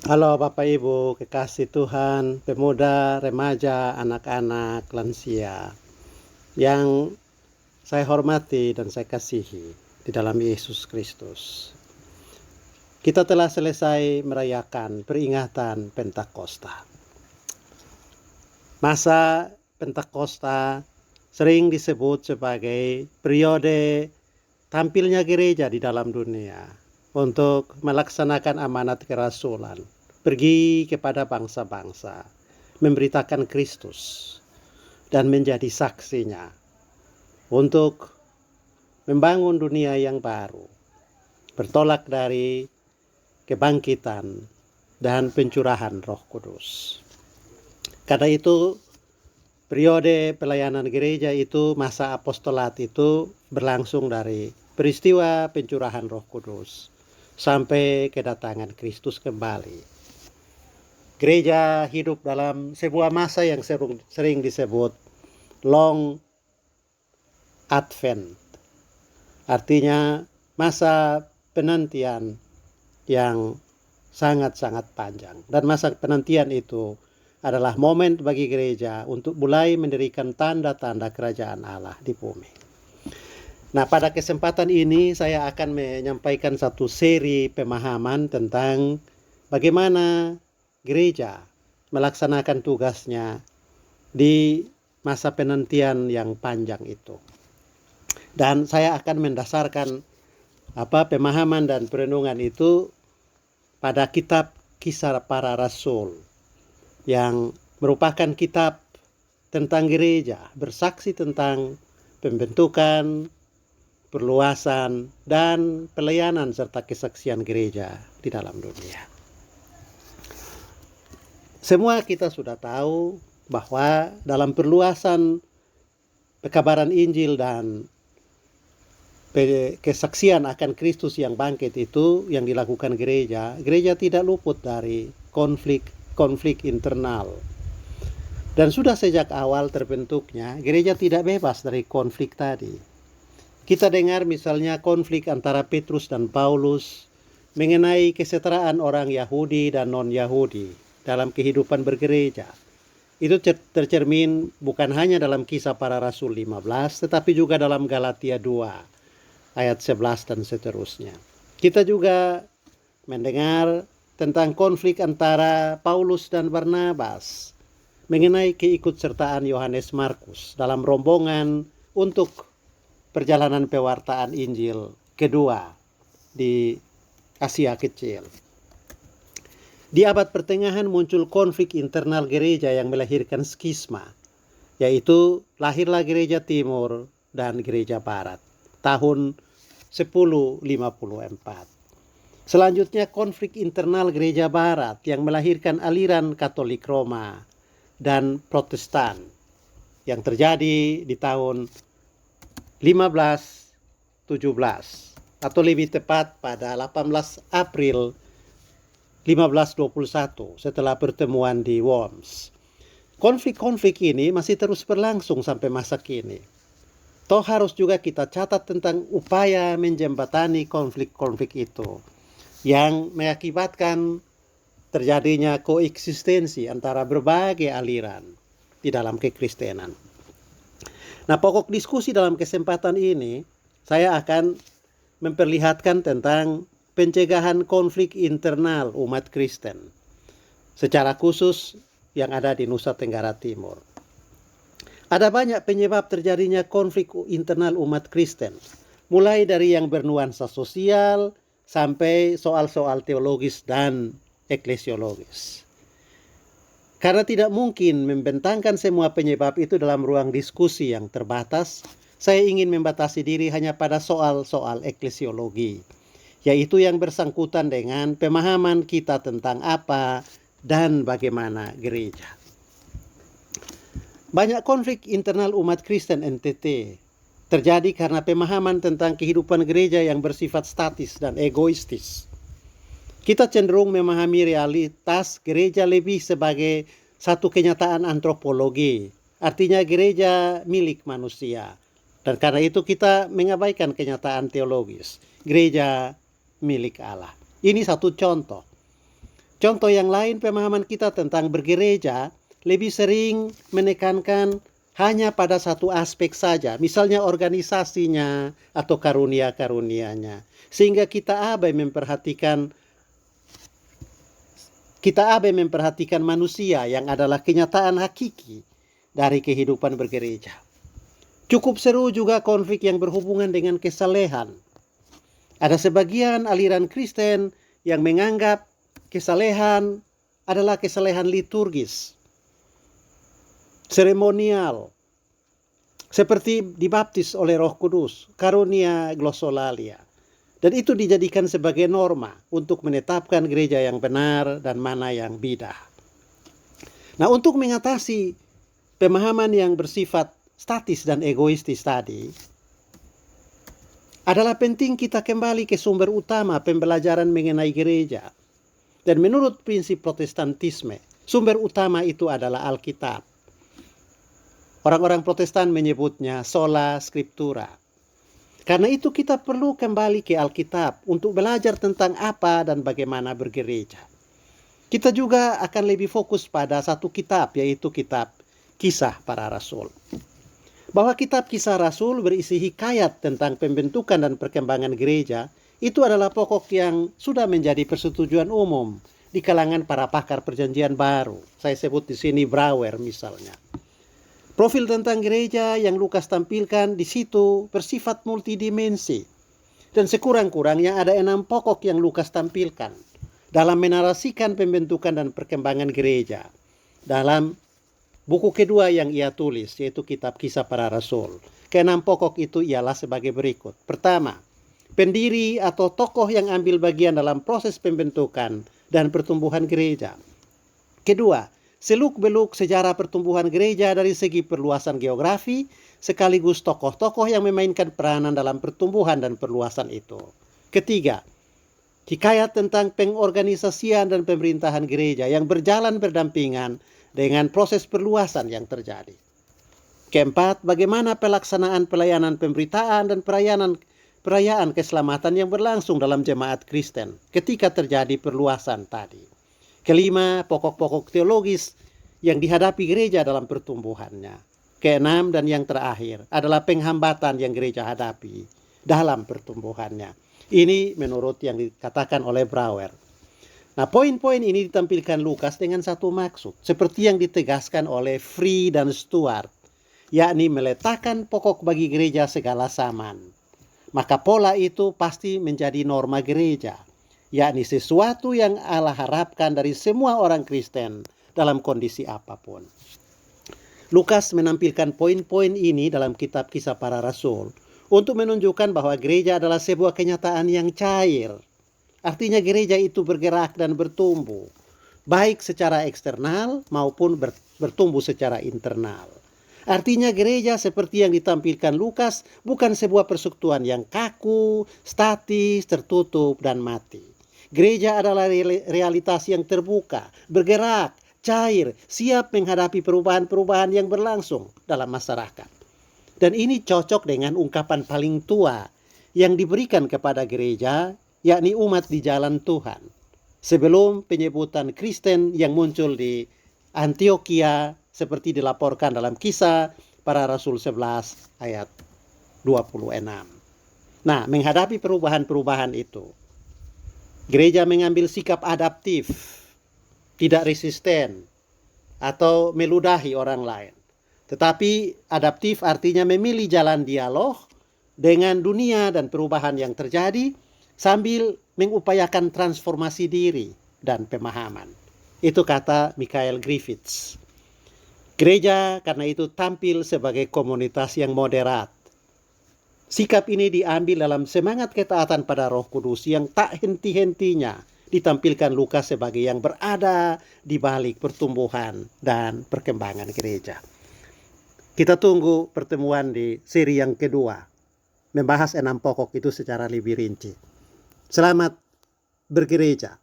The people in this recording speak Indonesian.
Halo Bapak Ibu, kekasih Tuhan, pemuda, remaja, anak-anak, lansia yang saya hormati dan saya kasihi di dalam Yesus Kristus. Kita telah selesai merayakan peringatan Pentakosta. Masa Pentakosta sering disebut sebagai periode tampilnya gereja di dalam dunia untuk melaksanakan amanat kerasulan, pergi kepada bangsa-bangsa, memberitakan Kristus, dan menjadi saksinya untuk membangun dunia yang baru, bertolak dari kebangkitan dan pencurahan Roh Kudus. Karena itu, periode pelayanan gereja itu, masa apostolat itu berlangsung dari peristiwa pencurahan Roh Kudus sampai kedatangan Kristus kembali. Gereja hidup dalam sebuah masa yang sering disebut long advent. Artinya masa penantian yang sangat-sangat panjang. Dan masa penantian itu adalah momen bagi gereja untuk mulai mendirikan tanda-tanda kerajaan Allah di bumi. Nah, pada kesempatan ini saya akan menyampaikan satu seri pemahaman tentang bagaimana gereja melaksanakan tugasnya di masa penantian yang panjang itu. Dan saya akan mendasarkan pemahaman dan perenungan itu pada kitab Kisah Para Rasul yang merupakan kitab tentang gereja, bersaksi tentang pembentukan, perluasan, dan pelayanan serta kesaksian gereja di dalam dunia. Semua kita sudah tahu bahwa dalam perluasan pekabaran Injil dan kesaksian akan Kristus yang bangkit itu yang dilakukan gereja tidak luput dari konflik internal. Dan sudah sejak awal terbentuknya, gereja tidak bebas dari konflik tadi. Kita dengar misalnya konflik antara Petrus dan Paulus mengenai kesetaraan orang Yahudi dan non-Yahudi dalam kehidupan bergereja. Itu tercermin bukan hanya dalam Kisah Para Rasul 15, tetapi juga dalam Galatia 2, ayat 11 dan seterusnya. Kita juga mendengar tentang konflik antara Paulus dan Barnabas mengenai keikutsertaan Yohanes Markus dalam rombongan untuk perjalanan pewartaan Injil kedua di Asia Kecil. Di abad pertengahan muncul konflik internal gereja yang melahirkan skisma, yaitu lahirlah gereja timur dan gereja barat tahun 1054. Selanjutnya konflik internal gereja barat yang melahirkan aliran Katolik Roma dan Protestan yang terjadi di tahun 1517 atau lebih tepat pada 18 April 1521 setelah pertemuan di Worms. Konflik-konflik ini masih terus berlangsung sampai masa kini. Toh harus juga kita catat tentang upaya menjembatani konflik-konflik itu yang mengakibatkan terjadinya koeksistensi antara berbagai aliran di dalam kekristenan. Nah, pokok diskusi dalam kesempatan ini saya akan memperlihatkan tentang pencegahan konflik internal umat Kristen, secara khusus yang ada di Nusa Tenggara Timur. Ada banyak penyebab terjadinya konflik internal umat Kristen, mulai dari yang bernuansa sosial sampai soal-soal teologis dan eklesiologis. Karena tidak mungkin membentangkan semua penyebab itu dalam ruang diskusi yang terbatas, saya ingin membatasi diri hanya pada soal-soal eklesiologi, yaitu yang bersangkutan dengan pemahaman kita tentang apa dan bagaimana gereja. Banyak konflik internal umat Kristen NTT terjadi karena pemahaman tentang kehidupan gereja yang bersifat statis dan egoistis. Kita cenderung memahami realitas gereja lebih sebagai satu kenyataan antropologi, artinya gereja milik manusia. Dan karena itu kita mengabaikan kenyataan teologis, gereja milik Allah. Ini satu contoh. Contoh yang lain, pemahaman kita tentang bergereja lebih sering menekankan hanya pada satu aspek saja, misalnya organisasinya atau karunia-karunianya. Sehingga kita abai memperhatikan manusia yang adalah kenyataan hakiki dari kehidupan bergereja. Cukup seru juga konflik yang berhubungan dengan kesalehan. Ada sebagian aliran Kristen yang menganggap kesalehan adalah kesalehan liturgis, seremonial, seperti dibaptis oleh Roh Kudus, karunia glossolalia. Dan itu dijadikan sebagai norma untuk menetapkan gereja yang benar dan mana yang bidah. Nah, untuk mengatasi pemahaman yang bersifat statis dan egoistis tadi, adalah penting kita kembali ke sumber utama pembelajaran mengenai gereja. Dan menurut prinsip Protestantisme, sumber utama itu adalah Alkitab. Orang-orang Protestan menyebutnya sola scriptura. Karena itu kita perlu kembali ke Alkitab untuk belajar tentang apa dan bagaimana bergereja. Kita juga akan lebih fokus pada satu kitab, yaitu kitab Kisah Para Rasul. Bahwa kitab Kisah Rasul berisi hikayat tentang pembentukan dan perkembangan gereja, itu adalah pokok yang sudah menjadi persetujuan umum di kalangan para pakar Perjanjian Baru. Saya sebut di sini Brouwer misalnya. Profil tentang gereja yang Lukas tampilkan di situ bersifat multidimensi. Dan sekurang-kurangnya ada 6 pokok yang Lukas tampilkan dalam menarasikan pembentukan dan perkembangan gereja. Dalam buku kedua yang ia tulis, yaitu kitab Kisah Para Rasul. Ke-6 pokok itu ialah sebagai berikut. Pertama, pendiri atau tokoh yang ambil bagian dalam proses pembentukan dan pertumbuhan gereja. Kedua, seluk-beluk sejarah pertumbuhan gereja dari segi perluasan geografi, sekaligus tokoh-tokoh yang memainkan peranan dalam pertumbuhan dan perluasan itu. Ketiga, hikayat tentang pengorganisasian dan pemerintahan gereja yang berjalan berdampingan dengan proses perluasan yang terjadi. Keempat, bagaimana pelaksanaan pelayanan pemberitaan dan perayaan keselamatan yang berlangsung dalam jemaat Kristen ketika terjadi perluasan tadi. Kelima, pokok-pokok teologis yang dihadapi gereja dalam pertumbuhannya. Keenam dan yang terakhir adalah penghambatan yang gereja hadapi dalam pertumbuhannya. Ini menurut yang dikatakan oleh Brouwer. Nah, poin-poin ini ditampilkan Lukas dengan satu maksud, seperti yang ditegaskan oleh Free dan Stuart, yakni meletakkan pokok bagi gereja segala zaman. Maka pola itu pasti menjadi norma gereja, yakni sesuatu yang Allah harapkan dari semua orang Kristen dalam kondisi apapun. Lukas menampilkan poin-poin ini dalam kitab Kisah Para Rasul untuk menunjukkan bahwa gereja adalah sebuah kenyataan yang cair. Artinya gereja itu bergerak dan bertumbuh, baik secara eksternal maupun bertumbuh secara internal. Artinya gereja seperti yang ditampilkan Lukas bukan sebuah persekutuan yang kaku, statis, tertutup, dan mati. Gereja adalah realitas yang terbuka, bergerak, cair, siap menghadapi perubahan-perubahan yang berlangsung dalam masyarakat. Dan ini cocok dengan ungkapan paling tua yang diberikan kepada gereja, yakni umat di jalan Tuhan. Sebelum penyebutan Kristen yang muncul di Antioquia seperti dilaporkan dalam Kisah Para Rasul 11 ayat 26. Nah, menghadapi perubahan-perubahan itu, gereja mengambil sikap adaptif, tidak resisten, atau meludahi orang lain. Tetapi adaptif artinya memilih jalan dialog dengan dunia dan perubahan yang terjadi sambil mengupayakan transformasi diri dan pemahaman. Itu kata Michael Griffiths. Gereja karena itu tampil sebagai komunitas yang moderat. Sikap ini diambil dalam semangat ketaatan pada Roh Kudus yang tak henti-hentinya ditampilkan Lukas sebagai yang berada di balik pertumbuhan dan perkembangan gereja. Kita tunggu pertemuan di seri yang kedua, membahas 6 pokok itu secara lebih rinci. Selamat bergereja.